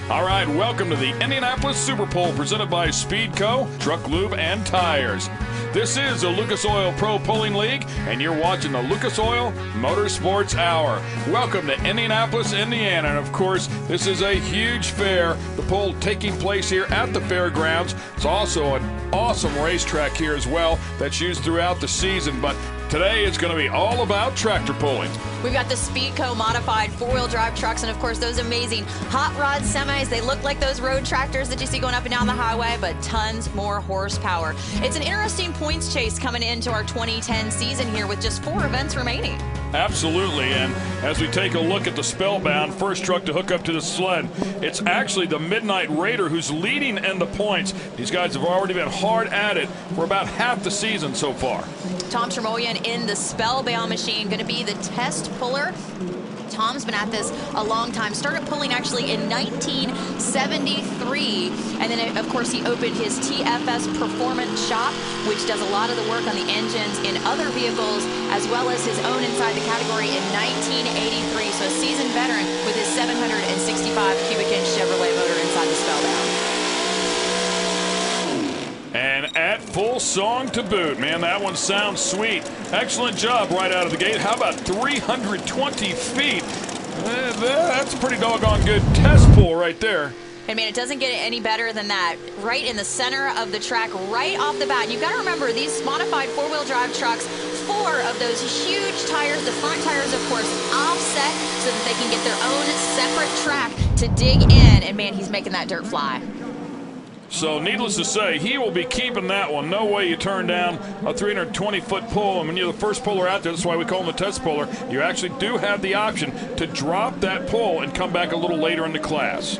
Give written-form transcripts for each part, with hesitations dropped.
All right, welcome to the Indianapolis Super Pole presented by Speedco, Truck Lube, and Tires. This is the Lucas Oil Pro Pulling League, and you're watching the Lucas Oil Motorsports Hour. Welcome to Indianapolis, Indiana, and of course, this is a huge fair. The pole taking place here at the fairgrounds. It's also an awesome racetrack here as well that's used throughout the season, but today it's going to be all about tractor pulling. We've got the Speedco modified four-wheel drive trucks and, of course, those amazing hot rod semis. They look like those road tractors that you see going up and down the highway, but tons more horsepower. It's an interesting points chase coming into our 2010 season here with just 4 events remaining. Absolutely, and as we take a look at the Spellbound first truck to hook up to the sled, it's actually the Midnight Raider who's leading in the points. These guys have already been hard at it for about half the season so far. Tom Tremoyan in the Spellbound machine, going to be the test puller. Tom's been at this a long time. Started pulling actually in 1973, and then of course he opened his TFS Performance Shop, which does a lot of the work on the engines in other vehicles, as well as his own inside the category in 1983. So a seasoned veteran with his 765 cubic inch Chevrolet motor inside the Spellbound. And at full song to boot. Man, that one sounds sweet. Excellent job right out of the gate. How about 320 feet? That's a pretty doggone good test pull right there. And man, it doesn't get any better than that. Right in the center of the track, right off the bat. And you've got to remember, these modified four-wheel drive trucks, 4 of those huge tires, the front tires, of course, offset so that they can get their own separate track to dig in. And man, he's making that dirt fly. So needless to say, he will be keeping that one. No way you turn down a 320-foot pull. And when you're the first puller out there, that's why we call him the test puller, you actually do have the option to drop that pull and come back a little later in the class.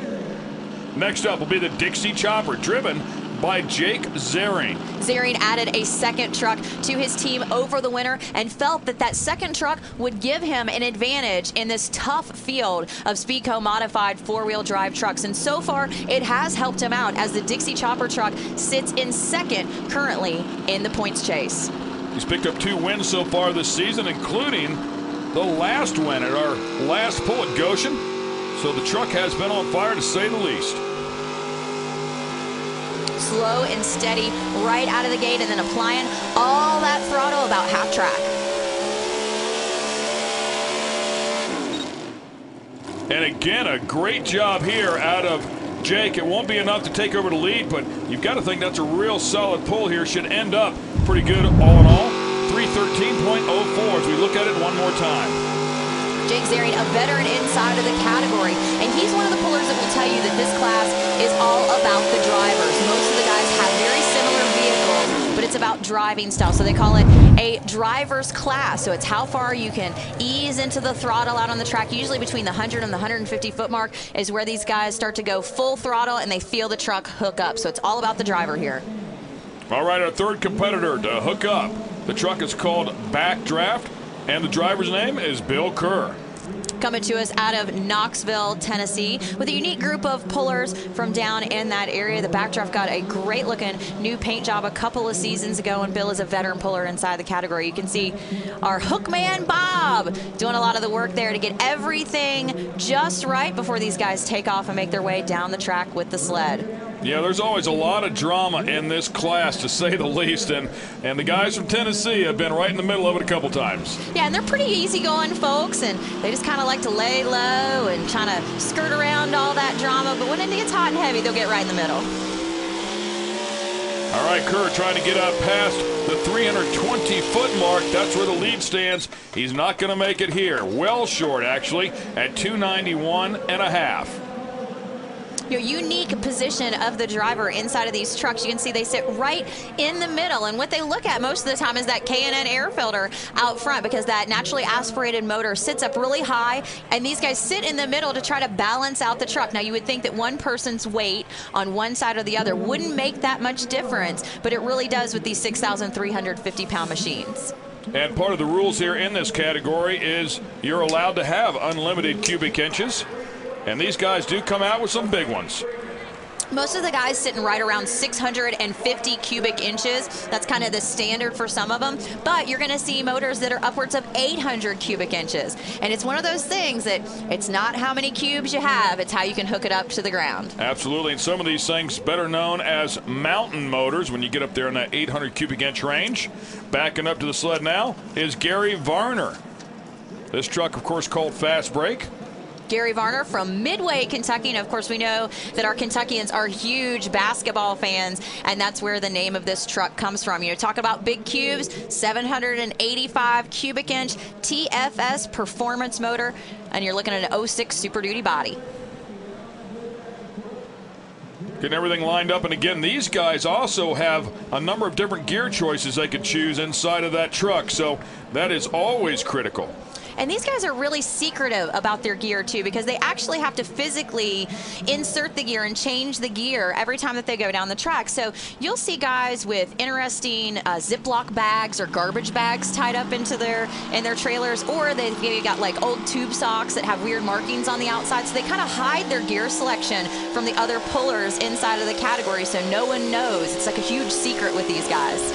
Next up will be the Dixie Chopper, driven by Jake Zering. Zering added a second truck to his team over the winter and felt that that second truck would give him an advantage in this tough field of Speedco modified four-wheel drive trucks. And so far, it has helped him out as the Dixie Chopper truck sits in second currently in the points chase. He's picked up 2 wins so far this season, including the last win at our last pull at Goshen. So the truck has been on fire, to say the least. Slow and steady right out of the gate, and then applying all that throttle about half track. And again, a great job here out of Jake. It won't be enough to take over the lead, but you've got to think that's a real solid pull here. Should end up pretty good all in all. 313.04 as we look at it one more time. Jake Zering, a veteran inside of the category, and he's one of the pullers that will tell you that this class is all about the drivers. Most of the guys have very similar vehicles, but it's about driving style. So they call it a driver's class. So it's how far you can ease into the throttle out on the track. Usually between the 100 and the 150 foot mark is where these guys start to go full throttle and they feel the truck hook up. So it's all about the driver here. All right, our third competitor to hook up. The truck is called Backdraft, and the driver's name is Bill Kerr. Coming to us out of Knoxville, Tennessee, with a unique group of pullers from down in that area. The Backdraft got a great looking new paint job a couple of seasons ago, and Bill is a veteran puller inside the category. You can see our hookman Bob doing a lot of the work there to get everything just right before these guys take off and make their way down the track with the sled. Yeah, there's always a lot of drama in this class, to say the least, and the guys from Tennessee have been right in the middle of it a couple times. Yeah, and they're pretty easygoing folks, and they just kind of like to lay low and trying to skirt around all that drama, but when it gets hot and heavy, they'll get right in the middle. All right, Kerr trying to get out past the 320-foot mark. That's where the lead stands. He's not going to make it here. Well short, actually, at 291.5. Unique position of the driver inside of these trucks. You can see they sit right in the middle, and what they look at most of the time is that K&N air filter out front, because that naturally aspirated motor sits up really high, and these guys sit in the middle to try to balance out the truck. Now, you would think that one person's weight on one side or the other wouldn't make that much difference, but it really does with these 6,350-pound machines. And part of the rules here in this category is you're allowed to have unlimited cubic inches. And these guys do come out with some big ones. Most of the guys sitting right around 650 cubic inches. That's kind of the standard for some of them. But you're going to see motors that are upwards of 800 cubic inches. And it's one of those things that it's not how many cubes you have, it's how you can hook it up to the ground. Absolutely. And some of these things better known as mountain motors when you get up there in that 800 cubic inch range. Backing up to the sled now is Gary Varner. This truck, of course, called Fast Break. Gary Varner from Midway, Kentucky. And of course, we know that our Kentuckians are huge basketball fans, and that's where the name of this truck comes from. You know, talk about big cubes, 785 cubic inch TFS performance motor, and you're looking at an 06 Super Duty body. Getting everything lined up, and again, these guys also have a number of different gear choices they can choose inside of that truck, so that is always critical. And these guys are really secretive about their gear too, because they actually have to physically insert the gear and change the gear every time that they go down the track. So you'll see guys with interesting Ziploc bags or garbage bags tied up into their trailers, or they've maybe got like old tube socks that have weird markings on the outside. So they kind of hide their gear selection from the other pullers inside of the category, so no one knows. It's like a huge secret with these guys.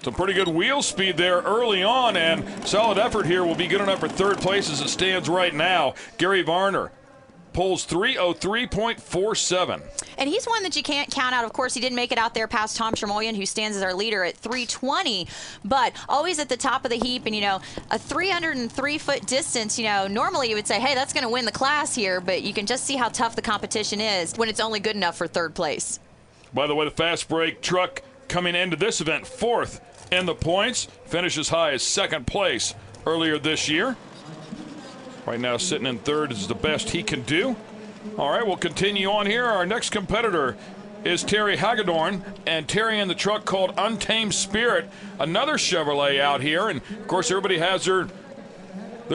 Some pretty good wheel speed there early on, and solid effort here will be good enough for third place as it stands right now. Gary Varner pulls 3:03.47. And he's one that you can't count out. Of course, he didn't make it out there past Tom Tremoyan, who stands as our leader at 3:20, but always at the top of the heap. And, you know, a 303-foot distance, you know, normally you would say, hey, that's going to win the class here, but you can just see how tough the competition is when it's only good enough for third place. By the way, the Fast Break truck coming into this event fourth in the points, finished as high as second place earlier this year. Right now sitting in third is the best he can do. All right, we'll continue on here. Our next competitor is Terry Hagedorn, and Terry in the truck called Untamed Spirit, another Chevrolet out here. And of course, everybody has their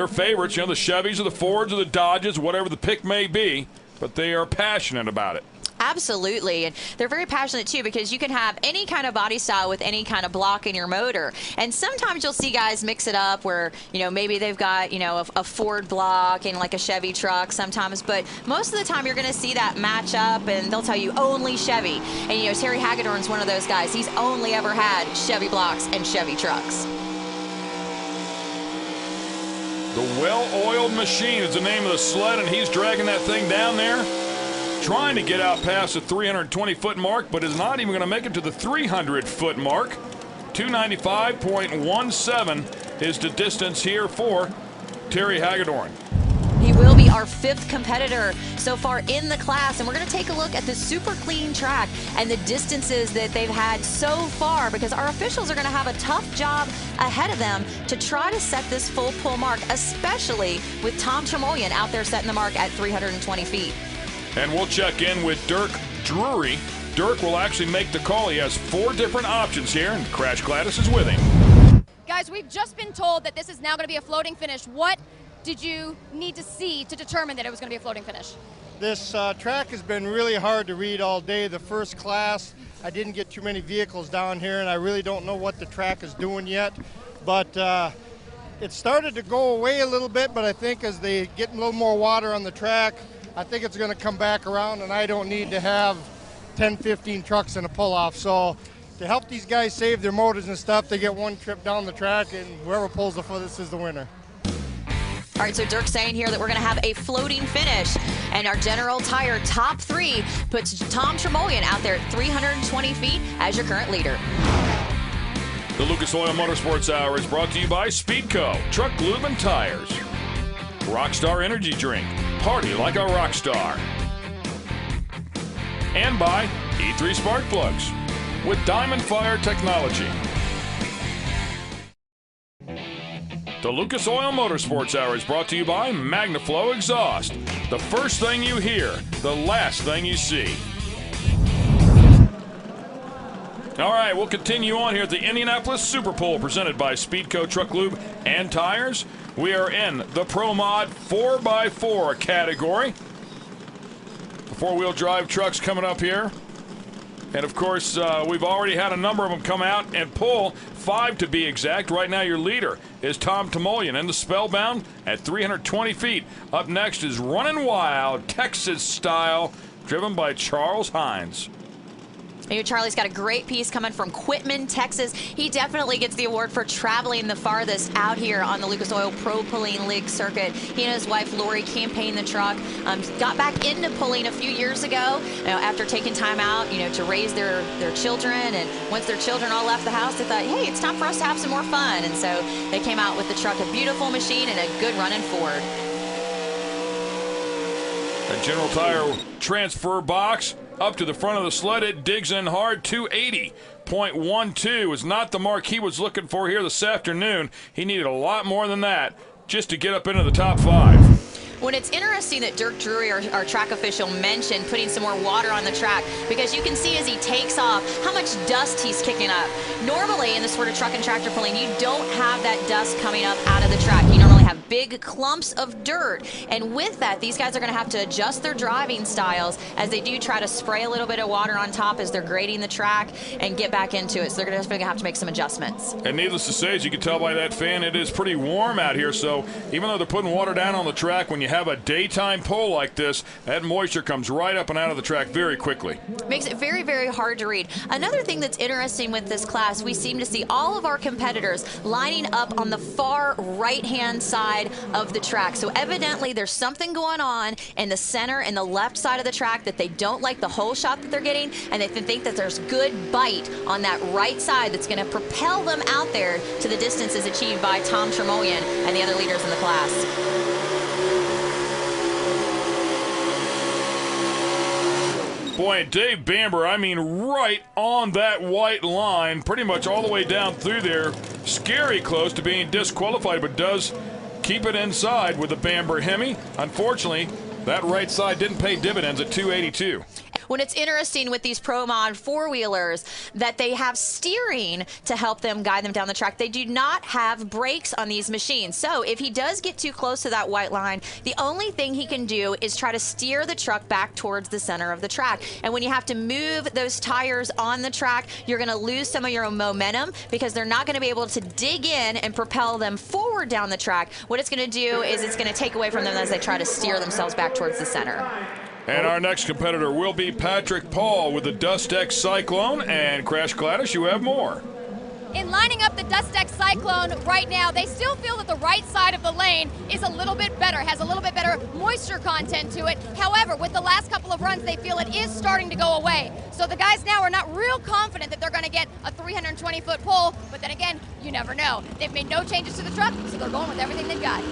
favorites, you know, the Chevys or the Fords or the Dodges, whatever the pick may be, but they are passionate about it. Absolutely, and they're very passionate too, because you can have any kind of body style with any kind of block in your motor. And sometimes you'll see guys mix it up where, you know, maybe they've got, you know, a Ford block and like a Chevy truck sometimes, but most of the time you're going to see that match up, and they'll tell you only Chevy. And, you know, Terry Hagedorn's one of those guys. He's only ever had Chevy blocks and Chevy trucks. The Well-Oiled Machine is the name of the sled, and he's dragging that thing down there, trying to get out past the 320-foot mark, but is not even going to make it to the 300-foot mark. 295.17 is the distance here for Terry Hagedorn. He will be our fifth competitor so far in the class, and we're going to take a look at the super clean track and the distances that they've had so far, because our officials are going to have a tough job ahead of them to try to set this full pull mark, especially with Tom Tremoyan out there setting the mark at 320 feet. And we'll check in with Dirk Drury. Dirk will actually make the call. He has 4 different options here, and Crash Gladys is with him. Guys, we've just been told that this is now going to be a floating finish. What did you need to see to determine that it was going to be a floating finish? This track has been really hard to read all day. The first class, I didn't get too many vehicles down here, and I really don't know what the track is doing yet. But it started to go away a little bit, but I think as they get a little more water on the track, I think it's going to come back around, and I don't need to have 10, 15 trucks in a pull-off. So to help these guys save their motors and stuff, they get one trip down the track, and whoever pulls the furthest is the winner. All right, so Dirk's saying here that we're going to have a floating finish, and our General Tire top 3 puts Tom Tremoyan out there at 320 feet as your current leader. The Lucas Oil Motorsports Hour is brought to you by Speedco, Truck Lube and Tires, Rockstar Energy Drink, party like a rock star, and by E3 Spark Plugs with Diamond Fire Technology. The Lucas Oil Motorsports Hour is brought to you by MagnaFlow Exhaust. The first thing you hear, the last thing you see. All right, we'll continue on here at the Indianapolis Super Pole presented by Speedco Truck Lube and Tires. We are in the Pro Mod 4x4 category. The four-wheel drive trucks coming up here. And of course, we've already had a number of them come out and pull, 5 to be exact. Right now, your leader is Tom Tremoyan in the Spellbound at 320 feet. Up next is Running Wild, Texas style, driven by Charles Hines. Charlie's got a great piece coming from Quitman, Texas. He definitely gets the award for traveling the farthest out here on the Lucas Oil Pro-Pulling League circuit. He and his wife Lori campaigned the truck, got back into pulling a few years ago after taking time out, to raise their children. And once their children all left the house, they thought, hey, it's time for us to have some more fun. And so they came out with the truck, a beautiful machine and a good running Ford. A General Tire transfer box up to the front of the sled. It digs in hard. 280.12 is not the mark he was looking for here this afternoon. He needed a lot more than that just to get up into the top 5. When it's interesting that Dirk Drury, our track official, mentioned putting some more water on the track, because you can see as he takes off how much dust he's kicking up. Normally in the sport of truck and tractor pulling, you don't have that dust coming up out of the track. You normally have big clumps of dirt, and with that, these guys are going to have to adjust their driving styles as they do try to spray a little bit of water on top as they're grading the track and get back into it. So they're going to have to make some adjustments. And needless to say, as you can tell by that fan, it is pretty warm out here. So even though they're putting water down on the track, when you have a daytime pull like this, that moisture comes right up and out of the track very quickly. Makes it very, very hard to read. Another thing that's interesting with this class, we seem to see all of our competitors lining up on the far right-hand side of the track. So evidently there's something going on in the center and the left side of the track that they don't like the hole shot that they're getting, and they think that there's good bite on that right side that's going to propel them out there to the distances achieved by Tom Tremoyan and the other leaders in the class. Boy, Dave Bamber, I mean, right on that white line, pretty much all the way down through there. Scary close to being disqualified, but does keep it inside with the Bamber Hemi. Unfortunately, that right side didn't pay dividends at 282. When it's interesting with these Pro Mod four-wheelers that they have steering to help them guide them down the track. They do not have brakes on these machines. So if he does get too close to that white line, the only thing he can do is try to steer the truck back towards the center of the track. And when you have to move those tires on the track, you're going to lose some of your momentum because they're not going to be able to dig in and propel them forward down the track. What it's going to do is it's going to take away from them as they try to steer themselves back towards the center. And our next competitor will be Patrick Paul with the Dust-X Cyclone. And Crash Gladys, you have more. In lining up the Dust-X Cyclone right now, they still feel that the right side of the lane is a little bit better, has a little bit better moisture content to it. However, with the last couple of runs, they feel it is starting to go away. So the guys now are not real confident that they're going to get a 320-foot pull, but then again, you never know. They've made no changes to the truck, so they're going with everything they've got.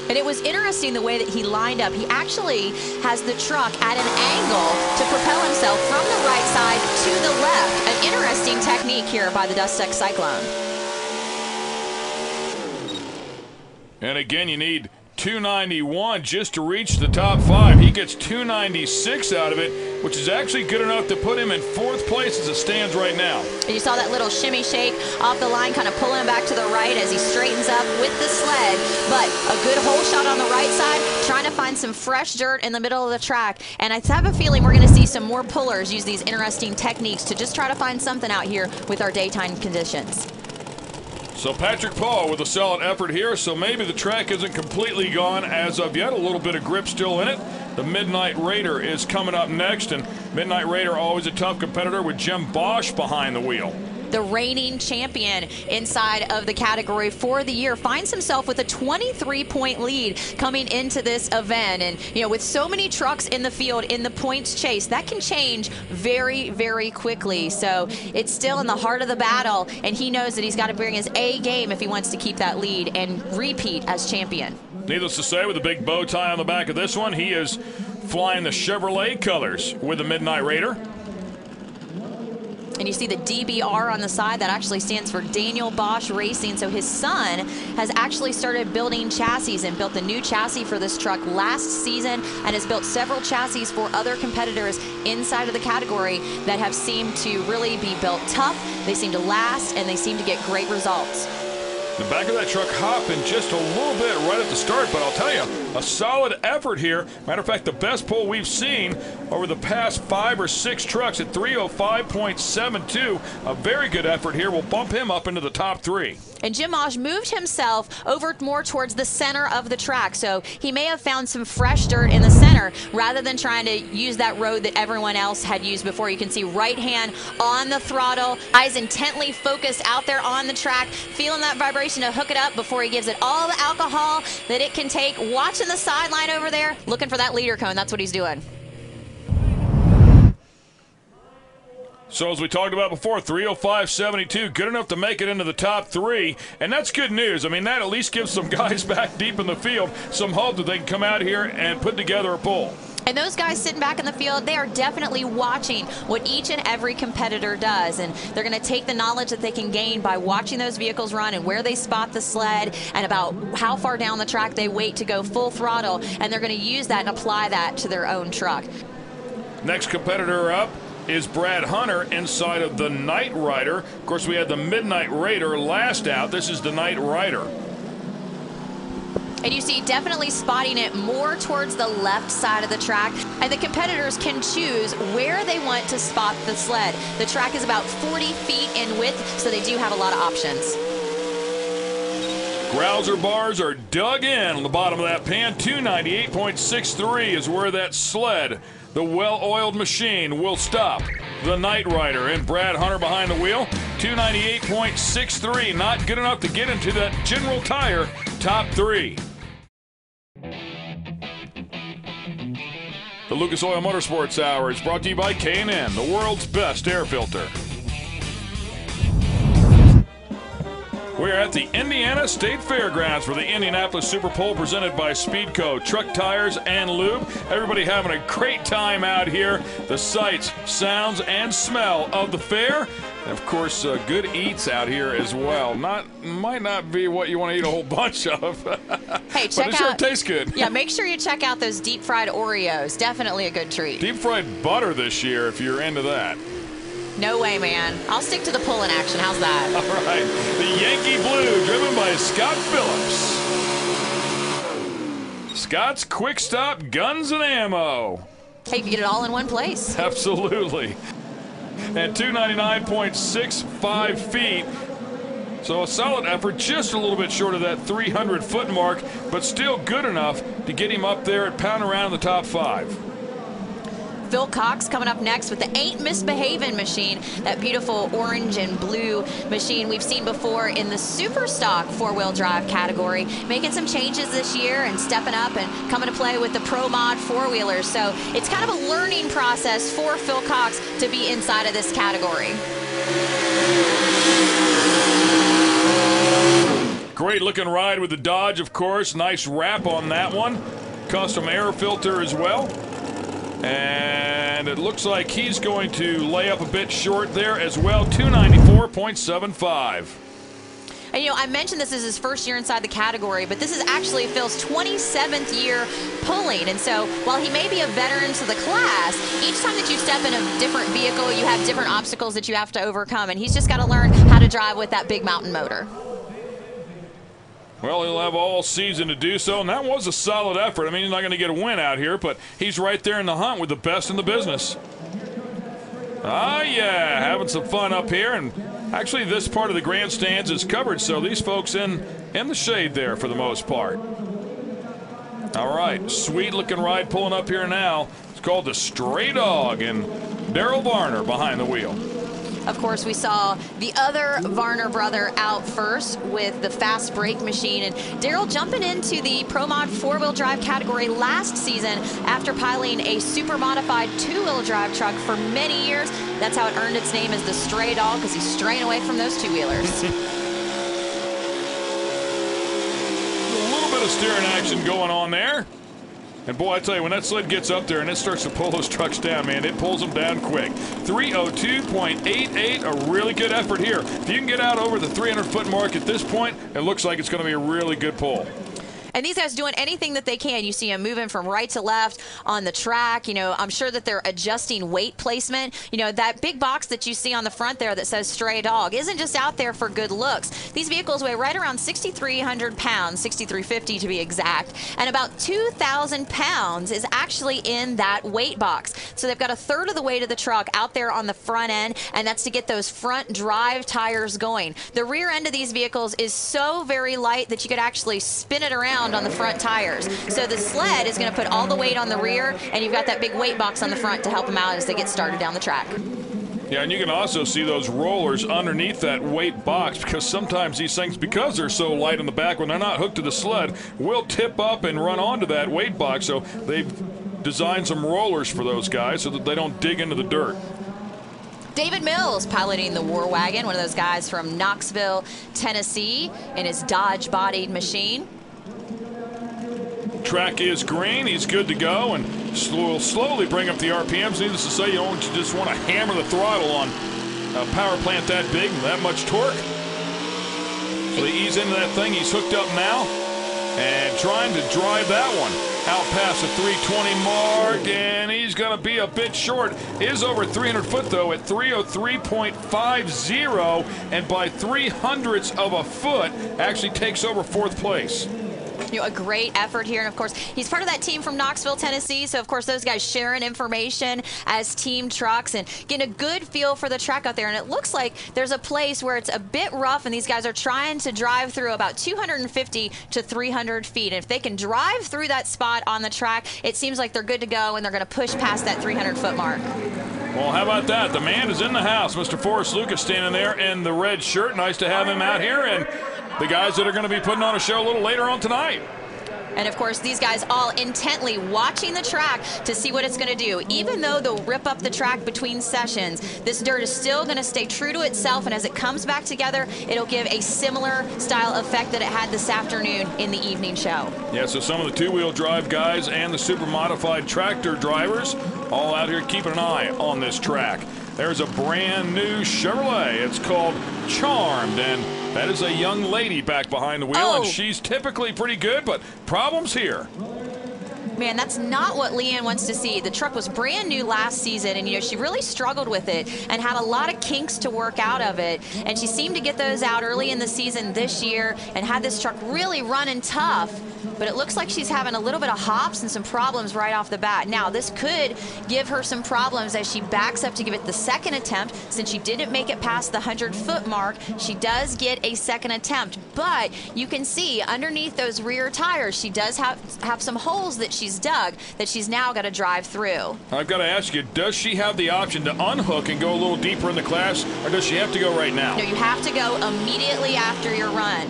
And it was interesting the way that he lined up. He actually has the truck at an angle to propel himself from the right side to the left. An interesting technique here by the Dust-X Cyclone. And again, you need 291 just to reach the top 5. He gets 296 out of it, which is actually good enough to put him in 4th place as it stands right now. And you saw that little shimmy shake off the line, kind of pulling him back to the right as he straightens up with the sled. But a good hole shot on the right side, trying to find some fresh dirt in the middle of the track. And I have a feeling we're going to see some more pullers use these interesting techniques to just try to find something out here with our daytime conditions. So Patrick Paul with a solid effort here, so maybe the track isn't completely gone as of yet. A little bit of grip still in it. The Midnight Raider is coming up next, and Midnight Raider always a tough competitor with Jim Bosch behind the wheel. The reigning champion inside of the category for the year finds himself with a 23-point lead coming into this event. And, with so many trucks in the field in the points chase, that can change very, very quickly. So it's still in the heart of the battle, and he knows that he's got to bring his A game if he wants to keep that lead and repeat as champion. Needless to say, with a big bow tie on the back of this one, he is flying the Chevrolet colors with the Midnight Raider. And you see the DBR on the side. That actually stands for Daniel Bosch Racing. So his son has actually started building chassis and built a new chassis for this truck last season and has built several chassis for other competitors inside of the category that have seemed to really be built tough. They seem to last, and they seem to get great results. The back of that truck hopping just a little bit right at the start, but I'll tell you, a solid effort here. Matter of fact, the best pull we've seen over the past 5 or 6 trucks at 305.72. A very good effort here. We'll bump him up into the top 3. And Jim Maj moved himself over more towards the center of the track, so he may have found some fresh dirt in the center rather than trying to use that road that everyone else had used before. You can see right hand on the throttle, eyes intently focused out there on the track, feeling that vibration to hook it up before he gives it all the alcohol that it can take. Watching the sideline over there, looking for that leader cone. That's what he's doing. So as we talked about before, 305.72, good enough to make it into the top 3, and that's good news. I mean, that at least gives some guys back deep in the field some hope that they can come out here and put together a pull. And those guys sitting back in the field, they are definitely watching what each and every competitor does. And they're going to take the knowledge that they can gain by watching those vehicles run and where they spot the sled and about how far down the track they wait to go full throttle. And they're going to use that and apply that to their own truck. Next competitor up is Brad Hunter inside of the Night Rider. Of course, we had the Midnight Raider last out. This is the Night Rider. And you see definitely spotting it more towards the left side of the track. And the competitors can choose where they want to spot the sled. The track is about 40 feet in width, so they do have a lot of options. Grouser bars are dug in on the bottom of that pan. 298.63 is where that sled, the well-oiled machine, will stop. The Night Rider and Brad Hunter behind the wheel. 298.63, not good enough to get into that General Tire top 3. The Lucas Oil Motorsports Hour is brought to you by K&N, the world's best air filter. We're at the Indiana State Fairgrounds for the Indianapolis Super Pole presented by Speedco, Truck Tires and Lube. Everybody having a great time out here. The sights, sounds, and smell of the fair. And of course, good eats out here as well. Might not be what you want to eat a whole bunch of. Hey, check but it sure tastes good. Yeah, make sure you check out those deep fried Oreos. Definitely a good treat. Deep fried butter this year if you're into that. No way, man. I'll stick to the pulling action. How's that? All right. The Yankee Blue, driven by Scott Phillips. Scott's Quick Stop Guns and Ammo. Hey, you can get it all in one place. Absolutely. And 299.65 feet. So a solid effort, just a little bit short of that 300-foot mark, but still good enough to get him up there and pound around in the top 5. Phil Cox coming up next with the Ain't Misbehavin' machine, that beautiful orange and blue machine we've seen before in the super stock 4-wheel drive category, making some changes this year and stepping up and coming to play with the Pro Mod 4-wheelers. So it's kind of a learning process for Phil Cox to be inside of this category. Great looking ride with the Dodge, of course. Nice wrap on that one. Custom air filter as well. And it looks like he's going to lay up a bit short there as well, 294.75. And you know, I mentioned this is his first year inside the category, but this is actually Phil's 27th year pulling. And so while he may be a veteran to the class, each time that you step in a different vehicle, you have different obstacles that you have to overcome. And he's just got to learn how to drive with that big mountain motor. Well, he'll have all season to do so, and that was a solid effort. I mean, he's not going to get a win out here, but he's right there in the hunt with the best in the business. Ah, yeah, having some fun up here, and actually this part of the grandstands is covered, so these folks in the shade there for the most part. All right, sweet-looking ride pulling up here now. It's called the Stray Dog, and Daryl Varner behind the wheel. Of course, we saw the other Varner brother out first with the fast brake machine. And Daryl jumping into the Pro Mod 4-wheel drive category last season after piloting a super modified 2-wheel drive truck for many years. That's how it earned its name as the Stray Dog, because he's straying away from those 2-wheelers. A little bit of steering action going on there. And boy, I tell you, when that sled gets up there and it starts to pull those trucks down, man, it pulls them down quick. 302.88, a really good effort here. If you can get out over the 300-foot mark at this point, it looks like it's going to be a really good pull. And these guys doing anything that they can. You see them moving from right to left on the track. You know, I'm sure that they're adjusting weight placement. You know, that big box that you see on the front there that says Stray Dog isn't just out there for good looks. These vehicles weigh right around 6,300 pounds, 6,350 to be exact, and about 2,000 pounds is actually in that weight box. So they've got a third of the weight of the truck out there on the front end, and that's to get those front drive tires going. The rear end of these vehicles is so very light that you could actually spin it around on the front tires. So the sled is going to put all the weight on the rear, and you've got that big weight box on the front to help them out as they get started down the track. Yeah, and you can also see those rollers underneath that weight box, because sometimes these things, because they're so light on the back, when they're not hooked to the sled, will tip up and run onto that weight box. So they've designed some rollers for those guys so that they don't dig into the dirt. David Mills piloting the War Wagon, one of those guys from Knoxville, Tennessee, in his Dodge-bodied machine. Track is green. He's good to go, and will slowly bring up the RPMs. Needless to say, you don't just want to hammer the throttle on a power plant that big and that much torque. So they ease into that thing. He's hooked up now and trying to drive that one out past the 320 mark, and he's going to be a bit short. Is over 300 foot, though, at 303.50, and by 0.03 of a foot actually takes over fourth place. You know, a great effort here, and of course he's part of that team from Knoxville, Tennessee, so of course those guys sharing information as team trucks and getting a good feel for the track out there. And it looks like there's a place where it's a bit rough, and these guys are trying to drive through about 250 to 300 feet. And if they can drive through that spot on the track, it seems like they're good to go, and they're going to push past that 300 foot mark. Well, how about that? The man is in the house. Mr. Forrest Lucas standing there in the red shirt. Nice to have him out here, and the guys that are going to be putting on a show a little later on tonight. And of course, these guys all intently watching the track to see what it's going to do. Even though they'll rip up the track between sessions, this dirt is still going to stay true to itself, and as it comes back together, it'll give a similar style effect that it had this afternoon in the evening show. Yeah, so some of the two-wheel drive guys and the super modified tractor drivers all out here keeping an eye on this track. There's a brand new Chevrolet. It's called Charmed, and that is a young lady back behind the wheel, and she's typically pretty good, but problems here. Man, that's not what Leanne wants to see. The truck was brand new last season, and, you know, she really struggled with it and had a lot of kinks to work out of it. And she seemed to get those out early in the season this year and had this truck really running tough. But it looks like she's having a little bit of hops and some problems right off the bat. Now, this could give her some problems as she backs up to give it the second attempt. Since she didn't make it past the 100-foot mark, she does get a second attempt. But you can see underneath those rear tires, she does have some holes that she's dug that she's now got to drive through. I've got to ask you, does she have the option to unhook and go a little deeper in the class, or does she have to go right now? No, you have to go immediately after your run.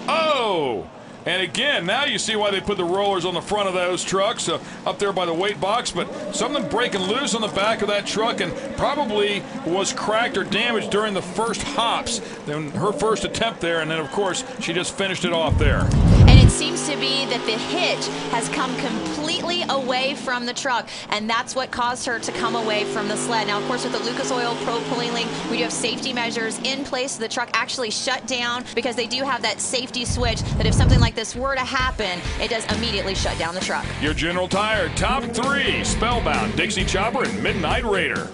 Oh! And again, now you see why they put the rollers on the front of those trucks up there by the weight box, but something breaking loose on the back of that truck and probably was cracked or damaged during the first hops, then her first attempt there, and then, of course, she just finished it off there. And it seems to be that the hitch has come completely away from the truck, and that's what caused her to come away from the sled. Now, of course, with the Lucas Oil Pro Pulling League, we do have safety measures in place. So the truck actually shut down because they do have that safety switch that if something like this were to happen, it does immediately shut down the truck. Your General Tire Top 3, Spellbound, Dixie Chopper, and Midnight Raider.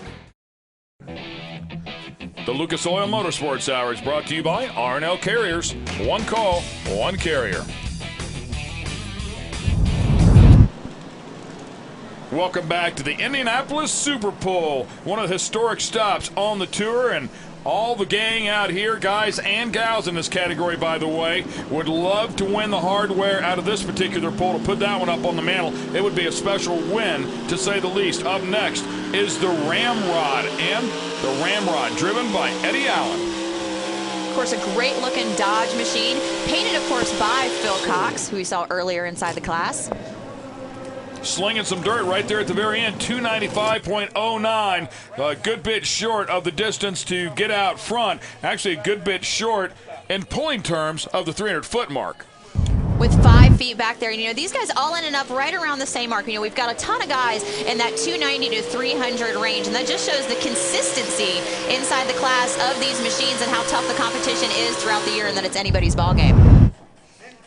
The Lucas Oil Motorsports Hour is brought to you by R&L Carriers. One call, one carrier. Welcome back to the Indianapolis Super Pole, one of the historic stops on the tour, and all the gang out here, guys and gals in this category, by the way, would love to win the hardware out of this particular pole. To put that one up on the mantle, it would be a special win, to say the least. Up next is the Ramrod, and the Ramrod driven by Eddie Allen. Of course, a great-looking Dodge machine, painted, of course, by Phil Cox, who we saw earlier inside the class. Slinging some dirt right there at the very end, 295.09, a good bit short of the distance to get out front. Actually, a good bit short in pulling terms of the 300-foot mark. With 5 feet back there, and you know, these guys all ended up right around the same mark. You know, we've got a ton of guys in that 290 to 300 range, and that just shows the consistency inside the class of these machines and how tough the competition is throughout the year, and that it's anybody's ball game.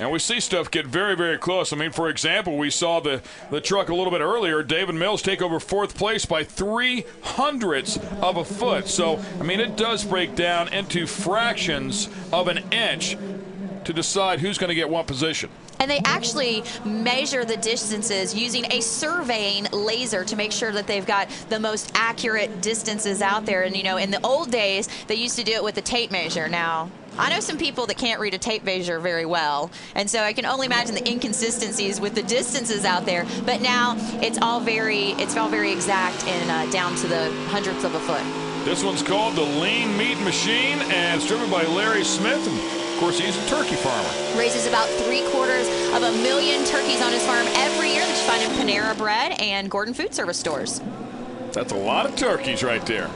And we see stuff get very, very close. I mean, for example, we saw the truck a little bit earlier. David Mills take over 4th place by 0.03 of a foot. So, I mean, it does break down into fractions of an inch to decide who's going to get what position. And they actually measure the distances using a surveying laser to make sure that they've got the most accurate distances out there. And, you know, in the old days, they used to do it with a tape measure. Now, I know some people that can't read a tape measure very well, and so I can only imagine the inconsistencies with the distances out there. But now it's all very exact and down to the hundredths of a foot. This one's called the Lean Meat Machine, and it's driven by Larry Smith. And of course, he's a turkey farmer. Raises about 750,000 turkeys on his farm every year that you find in Panera Bread and Gordon Food Service stores. That's a lot of turkeys right there.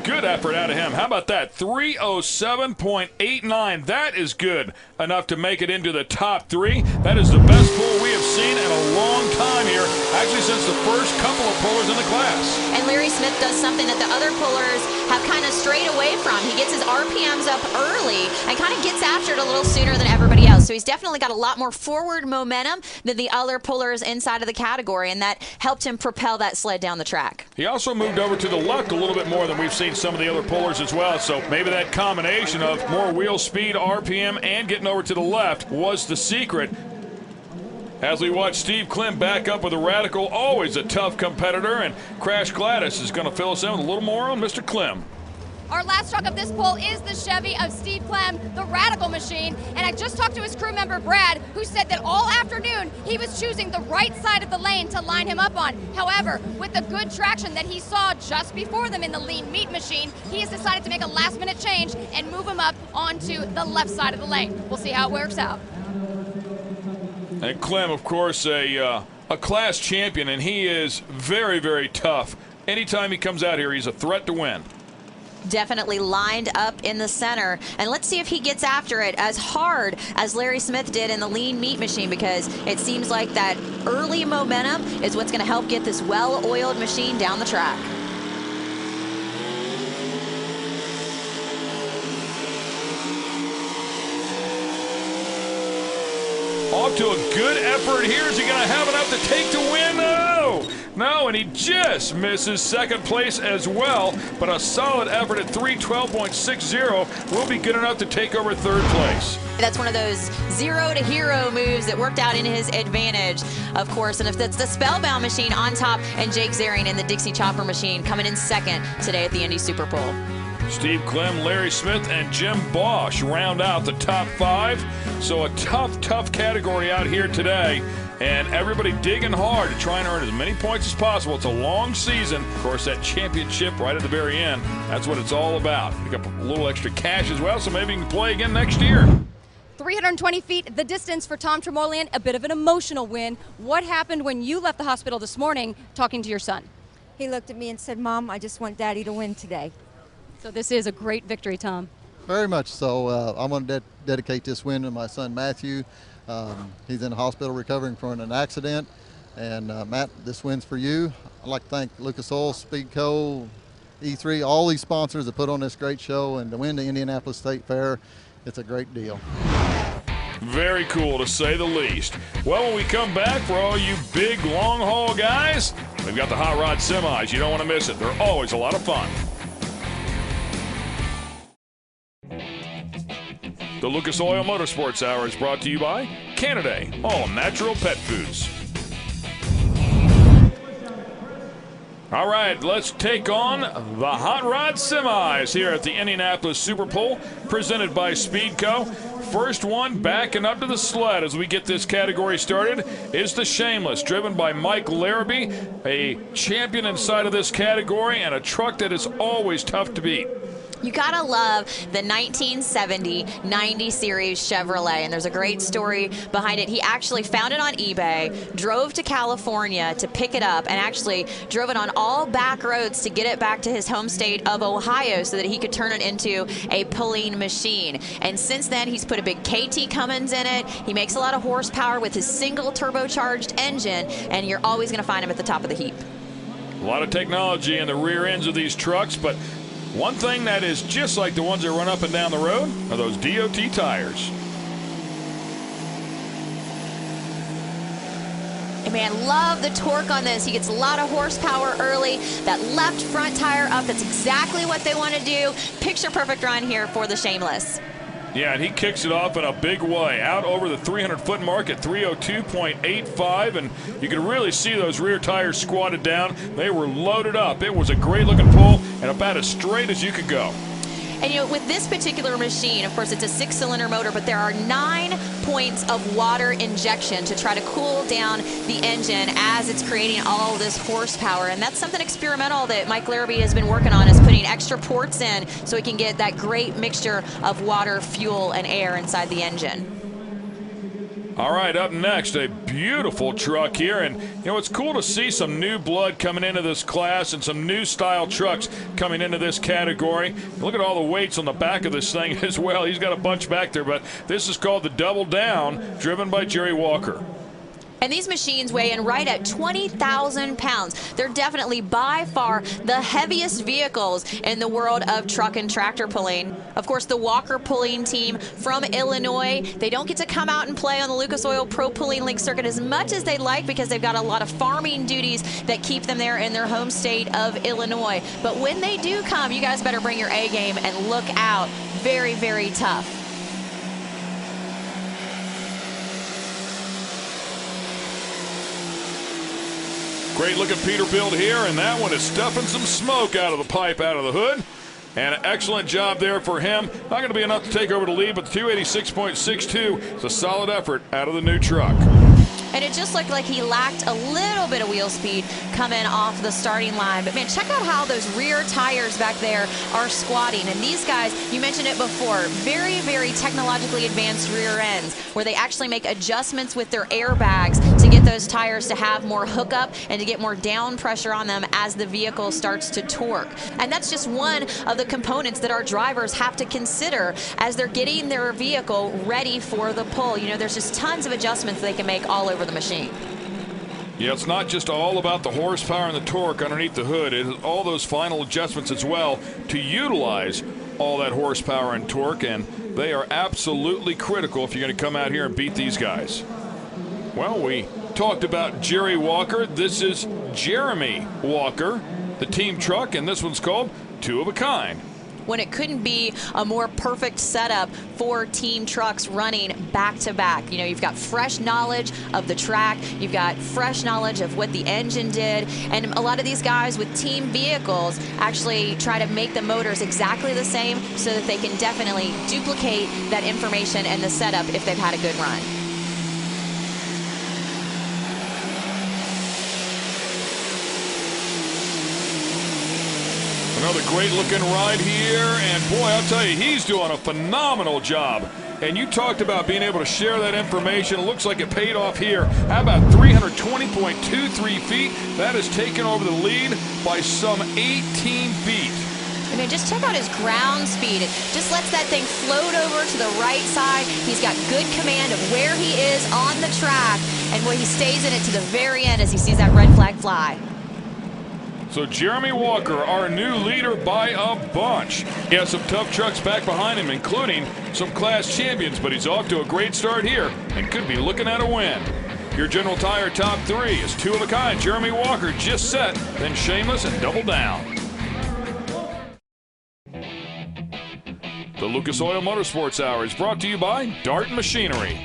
Good effort out of him. How about that? 307.89. That is good enough to make it into the top 3. That is the best pull we have seen in a long time here, actually since the first couple of pullers in the class. And Larry Smith does something that the other pullers have kind of strayed away from. He gets his RPMs up early and kind of gets after it a little sooner than everybody else. So he's definitely got a lot more forward momentum than the other pullers inside of the category, and that helped him propel that sled down the track. He also moved over to the left a little bit more than we've seen some of the other pullers as well, so maybe that combination of more wheel speed, RPM, and getting over to the left was the secret. As we watch Steve Klim back up with a Radical, always a tough competitor, and Crash Gladys is going to fill us in with a little more on Mr. Klim. Our last truck of this poll is the Chevy of Steve Klim, the Radical machine. And I just talked to his crew member, Brad, who said that all afternoon he was choosing the right side of the lane to line him up on. However, with the good traction that he saw just before them in the Lean Meat machine, he has decided to make a last-minute change and move him up onto the left side of the lane. We'll see how it works out. And Klim, of course, a class champion, and he is very, very tough. Anytime he comes out here, he's a threat to win. Definitely lined up in the center, and let's see if he gets after it as hard as Larry Smith did in the Lean Meat machine, because it seems like that early momentum is what's going to help get this well-oiled machine down the track. Off to a good effort here. Is he going to have enough to take the win? No, and he just misses second place as well, but a solid effort at 312.60 will be good enough to take over third place. That's one of those zero to hero moves that worked out in his advantage, of course. And if that's the Spellbound machine on top, and Jake Zarian in the Dixie Chopper machine coming in second today at the Indy Super Bowl. Steve Klim, Larry Smith, and Jim Bosch round out the top 5. So a tough category out here today. And everybody digging hard to try and earn as many points as possible. It's a long season. Of course, that championship right at the very end, that's what it's all about. You got a little extra cash as well, so maybe you can play again next year. 320 feet, the distance for Tom Tremolian, a bit of an emotional win. What happened when you left the hospital this morning talking to your son? He looked at me and said, "Mom, I just want Daddy to win today." So this is a great victory, Tom. Very much so. I'm going to dedicate this win to my son, Matthew. He's in the hospital recovering from an accident. And Matt, this win's for you. I'd like to thank Lucas Oil, Speedco, E3, all these sponsors that put on this great show, and to win the Indianapolis State Fair, it's a great deal. Very cool, to say the least. Well, when we come back, for all you big long-haul guys, we've got the Hot Rod Semis. You don't want to miss it. They're always a lot of fun. The Lucas Oil Motorsports Hour is brought to you by Canada, all natural pet foods. All right, let's take on the Hot Rod Semis here at the Indianapolis Super Bowl, presented by Speedco. First one backing up to the sled as we get this category started is the Shameless, driven by Mike Larrabee, a champion inside of this category and a truck that is always tough to beat. You gotta love the 1970 90 series Chevrolet, and there's a great story behind it. He actually found it on eBay, drove to California to pick it up, and actually drove it on all back roads to get it back to his home state of Ohio so that he could turn it into a pulling machine. And since then, he's put a big KT Cummins in it. He makes a lot of horsepower with his single turbocharged engine, and you're always gonna find him at the top of the heap. A lot of technology in the rear ends of these trucks, but one thing that is just like the ones that run up and down the road are those DOT tires. man, love the torque on this. He gets a lot of horsepower early. That left front tire up, that's exactly what they want to do. Picture perfect run here for the Shameless. Yeah, and he kicks it off in a big way. Out over the 300-foot mark at 302.85, and you can really see those rear tires squatted down. They were loaded up. It was a great-looking pull and about as straight as you could go. And you know, with this particular machine, of course, it's a 6-cylinder motor, but there are 9 points of water injection to try to cool down the engine as it's creating all this horsepower. And that's something experimental that Mike Larrabee has been working on, is putting extra ports in so he can get that great mixture of water, fuel, and air inside the engine. All right, up next, a beautiful truck here. And, you know, it's cool to see some new blood coming into this class and some new style trucks coming into this category. Look at all the weights on the back of this thing as well. He's got a bunch back there, but this is called the Double Down, driven by Jerry Walker. And these machines weigh in right at 20,000 pounds. They're definitely by far the heaviest vehicles in the world of truck and tractor pulling. Of course, the Walker Pulling team from Illinois, they don't get to come out and play on the Lucas Oil Pro Pulling League circuit as much as they'd like, because they've got a lot of farming duties that keep them there in their home state of Illinois. But when they do come, you guys better bring your A game and look out. Very, very tough. Great looking Peterbilt here, and that one is stuffing some smoke out of the pipe out of the hood. And an excellent job there for him. Not going to be enough to take over the lead, but the 286.62 is a solid effort out of the new truck. And it just looked like he lacked a little bit of wheel speed coming off the starting line. But, man, check out how those rear tires back there are squatting. And these guys, you mentioned it before, very, very technologically advanced rear ends, where they actually make adjustments with their airbags to get those tires to have more hookup and to get more down pressure on them as the vehicle starts to torque. And that's just one of the components that our drivers have to consider as they're getting their vehicle ready for the pull. You know, there's just tons of adjustments they can make all over the machine. Yeah, it's not just all about the horsepower and the torque underneath the hood. It is all those final adjustments as well to utilize all that horsepower and torque, and they are absolutely critical if you're going to come out here and beat these guys. Well, we talked about Jerry Walker. This is Jeremy Walker, the team truck, and this one's called Two of a Kind. When it couldn't be a more perfect setup for team trucks running back to back. You know, you've got fresh knowledge of the track, you've got fresh knowledge of what the engine did, and a lot of these guys with team vehicles actually try to make the motors exactly the same so that they can definitely duplicate that information and the setup if they've had a good run. Another great looking ride here, and boy, I'll tell you, he's doing a phenomenal job. And you talked about being able to share that information. It looks like it paid off here. How about 320.23 feet? That has taken over the lead by some 18 feet. I mean, just check out his ground speed. It just lets that thing float over to the right side. He's got good command of where he is on the track, and where he stays in it to the very end as he sees that red flag fly. So Jeremy Walker, our new leader by a bunch. He has some tough trucks back behind him, including some class champions, but he's off to a great start here and could be looking at a win. Your General Tire top three is Two of a Kind. Jeremy Walker just set, then Shameless and Double Down. The Lucas Oil Motorsports Hour is brought to you by Dart Machinery.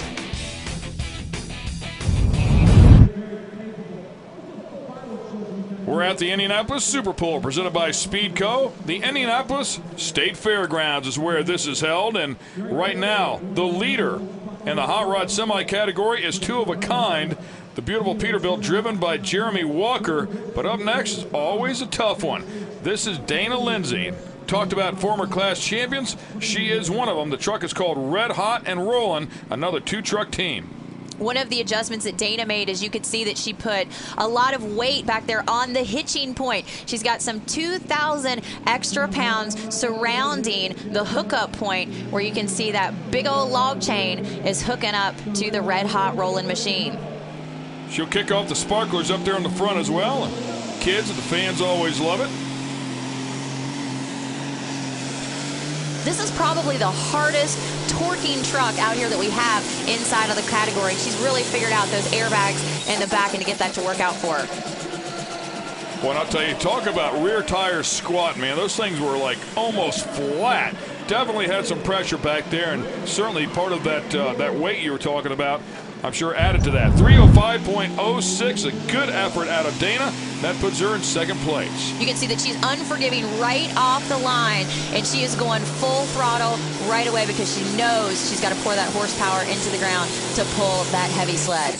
We're at the Indianapolis Super Bowl presented by Speedco. The Indianapolis State Fairgrounds is where this is held, and right now the leader in the hot rod semi category is Two of a Kind, the beautiful Peterbilt driven by Jeremy Walker. But up next is always a tough one. This is Dana Lindsay. Talked about former class champions. She is one of them. The truck is called Red Hot and Rollin', another two-truck team. One of the adjustments that Dana made is you could see that she put a lot of weight back there on the hitching point. She's got some 2,000 extra pounds surrounding the hookup point, where you can see that big old log chain is hooking up to the Red Hot rolling machine. She'll kick off the sparklers up there in the front as well. Kids and the fans always love it. This is probably the hardest torquing truck out here that we have inside of the category. She's really figured out those airbags in the back and to get that to work out for her. Well, I'll tell you, talk about rear tire squat, man. Those things were like almost flat. Definitely had some pressure back there, and certainly part of that weight you were talking about, I'm sure, added to that. 305.06, a good effort out of Dana. That puts her in second place. You can see that she's unforgiving right off the line, and she is going full throttle right away because she knows she's got to pour that horsepower into the ground to pull that heavy sled.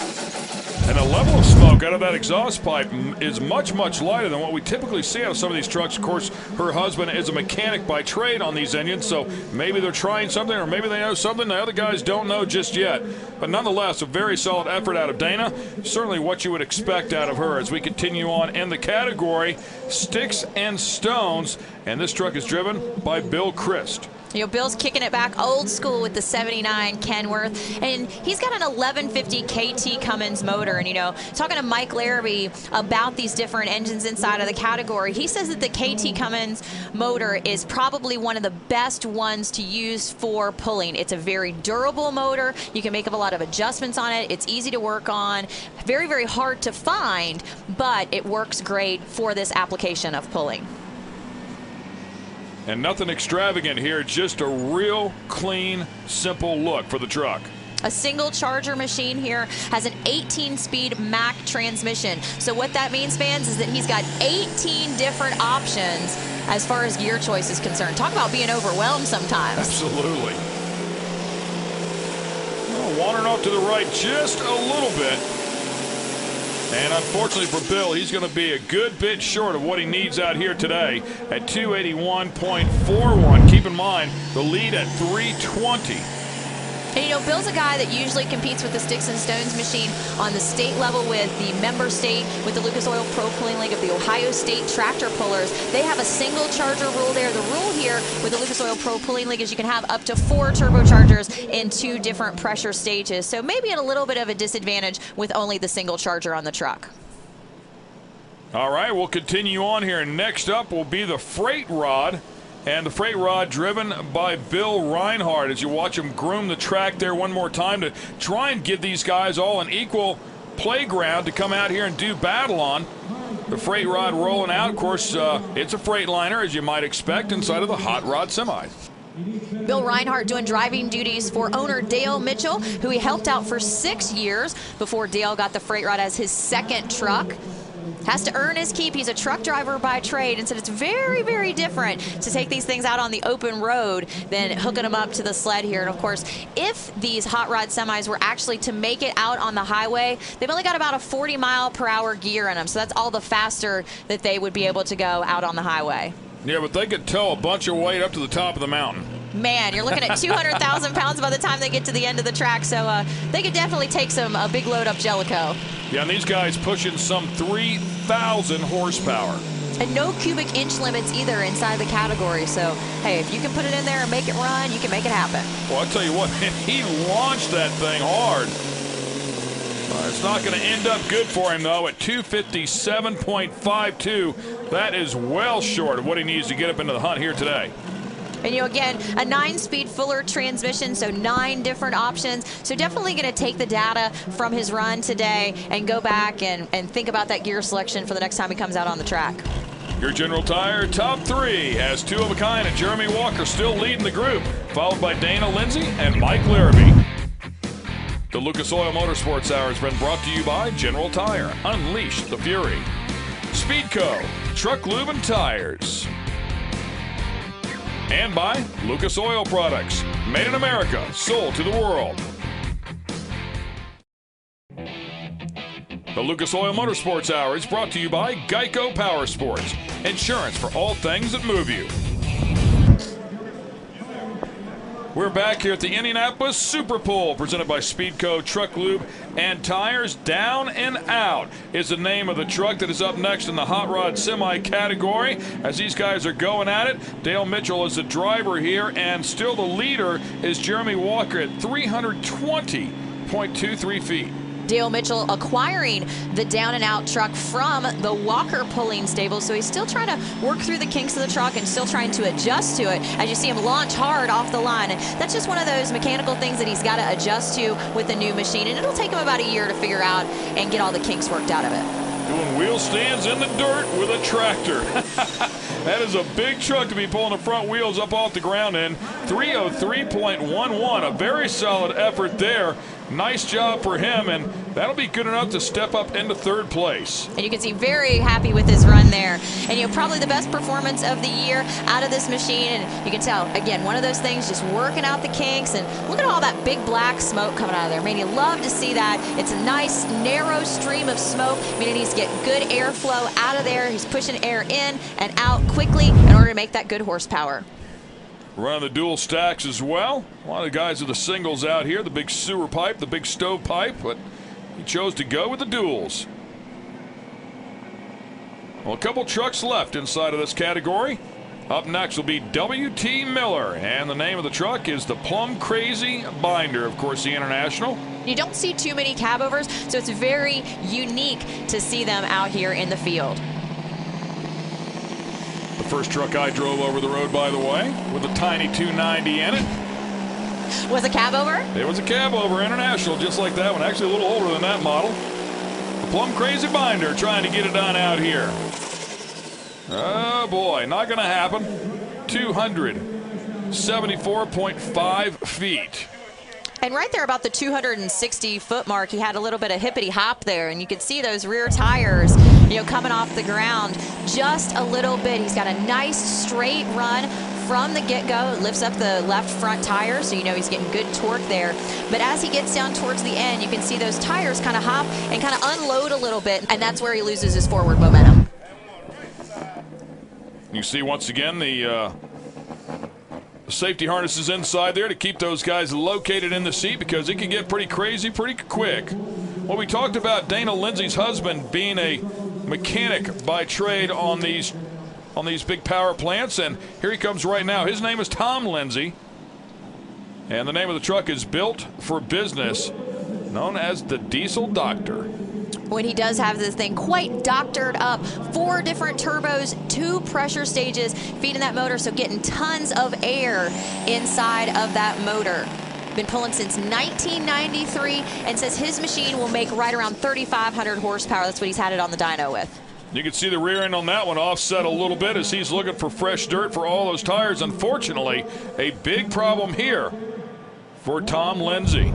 And the level of smoke out of that exhaust pipe is much, much lighter than what we typically see out of some of these trucks. Of course, her husband is a mechanic by trade on these engines, so maybe they're trying something or maybe they know something the other guys don't know just yet. But nonetheless, a very solid effort out of Dana. Certainly what you would expect out of her as we continue on in the category, Sticks and Stones. And this truck is driven by Bill Christ. You know, Bill's kicking it back old school with the 79 Kenworth, and he's got an 1150 KT Cummins motor. And, you know, talking to Mike Larrabee about these different engines inside of the category, he says that the KT Cummins motor is probably one of the best ones to use for pulling. It's a very durable motor. You can make up a lot of adjustments on it. It's easy to work on. Very, very hard to find, but it works great for this application of pulling. And nothing extravagant here, just a real clean, simple look for the truck. A single charger machine here has an 18-speed Mack transmission. So what that means, fans, is that he's got 18 different options as far as gear choice is concerned. Talk about being overwhelmed sometimes. Absolutely. Well, wandering off to the right just a little bit. And unfortunately for Bill, he's going to be a good bit short of what he needs out here today at 281.41. Keep in mind, the lead at 320. And you know, Bill's a guy that usually competes with the Sticks and Stones machine on the state level with the member state, with the Lucas Oil Pro Pulling League of the Ohio State Tractor Pullers. They have a single charger rule there. The rule here with the Lucas Oil Pro Pulling League is you can have up to 4 turbochargers in 2 different pressure stages. So maybe at a little bit of a disadvantage with only the single charger on the truck. All right, we'll continue on here. Next up will be the Freight Rod. And the Freight Rod driven by Bill Reinhardt as you watch him groom the track there one more time to try and give these guys all an equal playground to come out here and do battle on. The Freight Rod rolling out. Of course, it's a Freightliner, as you might expect, inside of the Hot Rod Semi. Bill Reinhardt doing driving duties for owner Dale Mitchell, who he helped out for 6 years before Dale got the Freight Rod as his second truck. Has to earn his keep. He's a truck driver by trade, and said it's very, very different to take these things out on the open road than hooking them up to the sled here. And of course, if these hot rod semis were actually to make it out on the highway, they've only got about a 40-mile-per-hour gear in them, so that's all the faster that they would be able to go out on the highway. Yeah, but they could tow a bunch of weight up to the top of the mountain. Man, you're looking at 200,000 pounds by the time they get to the end of the track, so they could definitely take a big load up Jellicoe. Yeah, and these guys pushing some 3,000 horsepower. And no cubic inch limits either inside the category, so hey, if you can put it in there and make it run, you can make it happen. Well, I'll tell you what, he launched that thing hard. It's not going to end up good for him, though, at 257.52. That is well short of what he needs to get up into the hunt here today. And you know, again, a 9-speed Fuller transmission, so 9 different options. So definitely going to take the data from his run today and go back and think about that gear selection for the next time he comes out on the track. Your General Tire top 3 has 2 of a kind, and Jeremy Walker still leading the group, followed by Dana Lindsay and Mike Larrabee. The Lucas Oil Motorsports Hour has been brought to you by General Tire. Unleash the fury. Speedco, truck lube and tires. And by Lucas Oil Products, made in America, sold to the world. The Lucas Oil Motorsports Hour is brought to you by Geico Power Sports, insurance for all things that move you. We're back here at the Indianapolis Super Pull, presented by Speedco Truck Lube and Tires. Down and Out is the name of the truck that is up next in the Hot Rod Semi category. As these guys are going at it, Dale Mitchell is the driver here, and still the leader is Jeremy Walker at 320.23 feet. Dale Mitchell acquiring the down and out truck from the Walker pulling stable. So he's still trying to work through the kinks of the truck and still trying to adjust to it as you see him launch hard off the line. And that's just one of those mechanical things that he's got to adjust to with the new machine. And it'll take him about a year to figure out and get all the kinks worked out of it. Doing wheel stands in the dirt with a tractor. That is a big truck to be pulling the front wheels up off the ground in. 303.11, a very solid effort there. Nice job for him, and that'll be good enough to step up into third place. And you can see very happy with his run there. And probably the best performance of the year out of this machine. And you can tell, again, one of those things, just working out the kinks. And look at all that big black smoke coming out of there. Man, you love to see that. It's a nice, narrow stream of smoke, meaning he's getting good airflow out of there. He's pushing air in and out quickly in order to make that good horsepower. Running the dual stacks as well. A lot of guys are the singles out here, the big sewer pipe, the big stove pipe, but he chose to go with the duals. Well, a couple trucks left inside of this category. Up next will be W.T. Miller, and the name of the truck is the Plum Crazy Binder, of course, the International. You don't see too many cab overs, so it's very unique to see them out here in the field. The first truck I drove over the road, by the way, with a tiny 290 in it. Was a cab over? It was a cab over, International, just like that one. Actually, a little older than that model. The Plum Crazy Binder trying to get it done out here. Oh boy, not going to happen. 274.5 feet. And right there about the 260-foot mark, he had a little bit of hippity hop there, and you could see those rear tires, coming off the ground just a little bit. He's got a nice straight run from the get-go. It lifts up the left front tire, so he's getting good torque there. But as he gets down towards the end, you can see those tires kind of hop and kind of unload a little bit, and that's where he loses his forward momentum. You see once again the safety harnesses inside there to keep those guys located in the seat, because it can get pretty crazy pretty quick. Well, we talked about Dana Lindsay's husband being a mechanic by trade on these big power plants, and here he comes right now. His name is Tom Lindsay, and the name of the truck is Built for Business, known as the Diesel Doctor. When he does have this thing quite doctored up, 4 different turbos, 2 pressure stages feeding that motor, so getting tons of air inside of that motor. Been pulling since 1993, and says his machine will make right around 3,500 horsepower. That's what he's had it on the dyno with. You can see the rear end on that one offset a little bit as he's looking for fresh dirt for all those tires. Unfortunately, a big problem here for Tom Lindsay.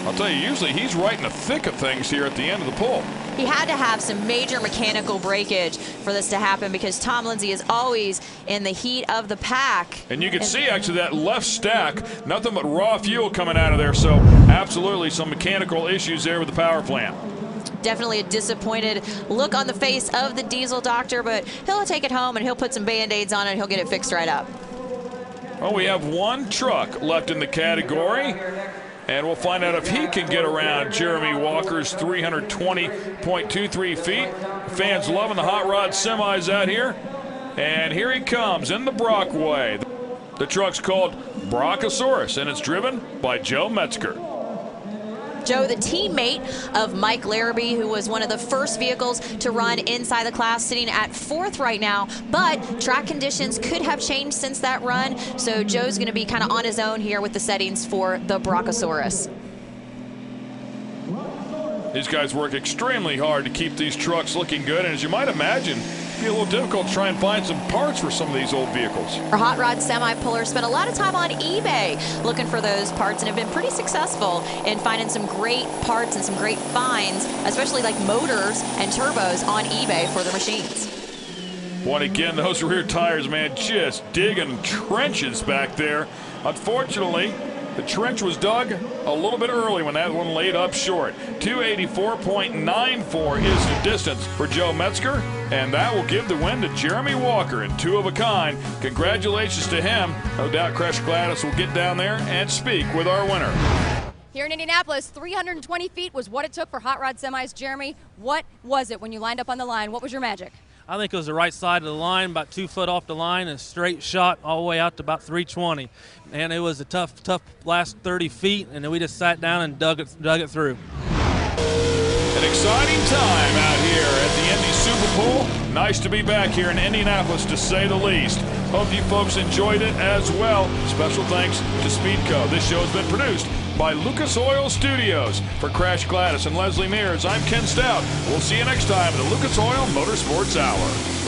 I'll tell you, usually he's right in the thick of things here at the end of the pull. He had to have some major mechanical breakage for this to happen, because Tom Lindsay is always in the heat of the pack. And you can see actually that left stack, nothing but raw fuel coming out of there. So absolutely some mechanical issues there with the power plant. Definitely a disappointed look on the face of the Diesel Doctor, but he'll take it home and he'll put some Band-Aids on it and he'll get it fixed right up. Well, we have one truck left in the category, and we'll find out if he can get around Jeremy Walker's 320.23 feet. Fans loving the hot rod semis out here. And here he comes in the Brockway. The truck's called Brachiosaurus, and it's driven by Joe Metzger. Joe, the teammate of Mike Larrabee, who was one of the first vehicles to run inside the class, sitting at 4th right now. But track conditions could have changed since that run, so Joe's going to be kind of on his own here with the settings for the Brachiosaurus. These guys work extremely hard to keep these trucks looking good, and as you might imagine, it'd be a little difficult to try and find some parts for some of these old vehicles. Our hot rod semi-pullers spent a lot of time on eBay looking for those parts and have been pretty successful in finding some great parts and some great finds, especially like motors and turbos on eBay for their machines. Boy, again, those rear tires, man, just digging trenches back there. Unfortunately, the trench was dug a little bit early when that one laid up short. 284.94 is the distance for Joe Metzger, and that will give the win to Jeremy Walker in 2 of a kind. Congratulations to him. No doubt Crash Gladys will get down there and speak with our winner. Here in Indianapolis, 320 feet was what it took for Hot Rod Semis. Jeremy, what was it when you lined up on the line? What was your magic? I think it was the right side of the line, about 2 foot off the line, and straight shot all the way out to about 320. And it was a tough last 30 feet, and then we just sat down and dug it through. An exciting time out here at the Indy Superpole. Nice to be back here in Indianapolis, to say the least. Hope you folks enjoyed it as well. Special thanks to Speedco. This show has been produced by Lucas Oil Studios. For Crash Gladys and Leslie Mears, I'm Ken Stout. We'll see you next time at the Lucas Oil Motorsports Hour.